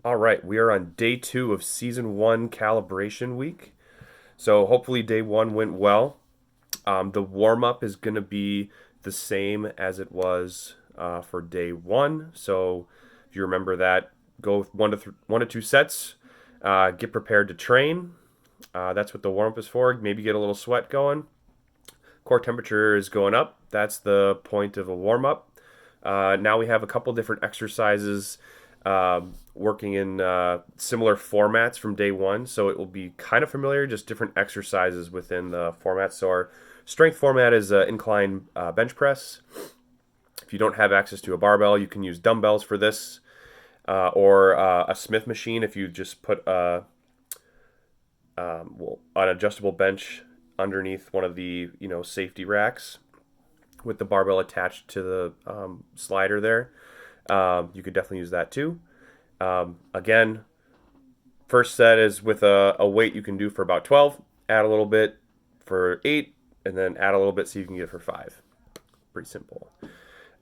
All right, we are on day 2 of season 1 calibration week. So hopefully day 1 went well. The warm up is going to be the same as it was for day 1. So if you remember that, go with 1 to 2 sets. Get prepared to train. That's what the warm up is for. Maybe get a little sweat going. Core temperature is going up. That's the point of a warm up. Now we have a couple different exercises working in similar formats from day 1. So it will be kind of familiar, just different exercises within the format. So our strength format is incline bench press. If you don't have access to a barbell, you can use dumbbells for this, or a Smith machine if you just put an adjustable bench underneath one of the safety racks with the barbell attached to the slider there. You could definitely use that too. Again, first set is with a weight you can do for about 12, add a little bit for 8, and then add a little bit so you can get it for 5. Pretty simple.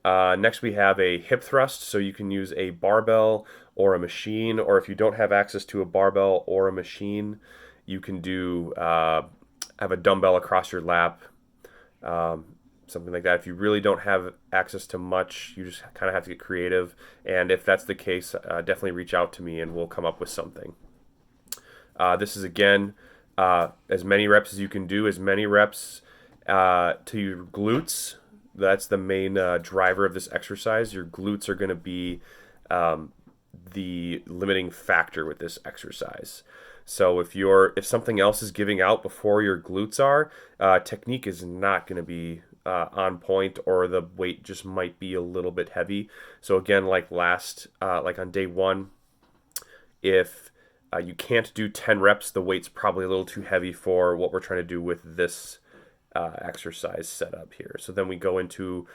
Next we have a hip thrust, so you can use a barbell or a machine, or if you don't have access to a barbell or a machine, you can do have a dumbbell across your lap, something like that. If you really don't have access to much, you just kind of have to get creative, and if that's the case, definitely reach out to me and we'll come up with something. This is again as many reps as you can do, as many reps to your glutes. That's the main driver of this exercise. Your glutes are going to be the limiting factor with this exercise. So if something else is giving out before your glutes are, technique is not going to be on point, or the weight just might be a little bit heavy. So again, like on day 1, if you can't do 10 reps, the weight's probably a little too heavy for what we're trying to do with this exercise setup here. So then we go into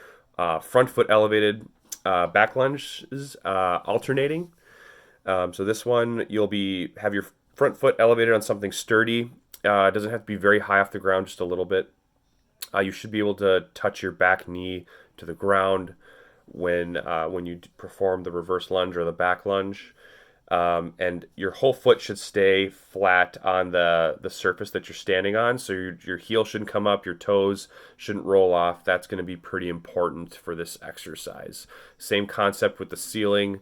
front foot elevated back lunges, alternating. So this one, you'll have your front foot elevated on something sturdy. It doesn't have to be very high off the ground, just a little bit. You should be able to touch your back knee to the ground when you perform the reverse lunge or the back lunge. And your whole foot should stay flat on the surface that you're standing on. So your heel shouldn't come up, your toes shouldn't roll off. That's going to be pretty important for this exercise. Same concept with the ceiling.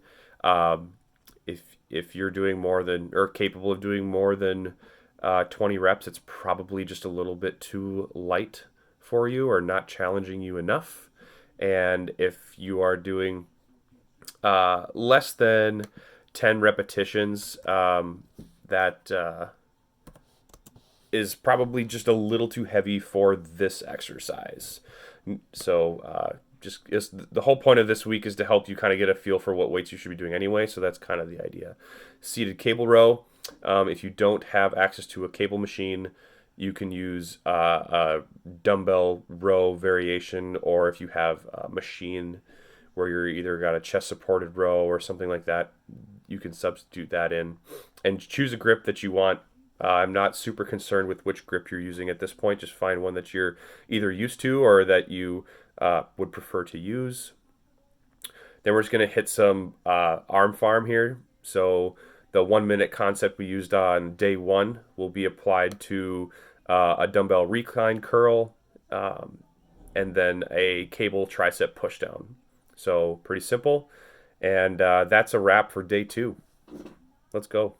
If you're doing more than, or capable of doing more than 20 reps, it's probably just a little bit too light for you or not challenging you enough. And if you are doing less than 10 repetitions, that is probably just a little too heavy for this exercise. So the whole point of this week is to help you kind of get a feel for what weights you should be doing anyway. So that's kind of the idea. Seated cable row. If you don't have access to a cable machine, you can use a dumbbell row variation, or if you have a machine where you're either got a chest supported row or something like that, you can substitute that in and choose a grip that you want. I'm not super concerned with which grip you're using at this point. Just find one that you're either used to or that you would prefer to use. Then we're just going to hit some arm farm here. So the 1 minute concept we used on day 1 will be applied to a dumbbell recline curl, and then a cable tricep push down. So pretty simple. And that's a wrap for day 2. Let's go.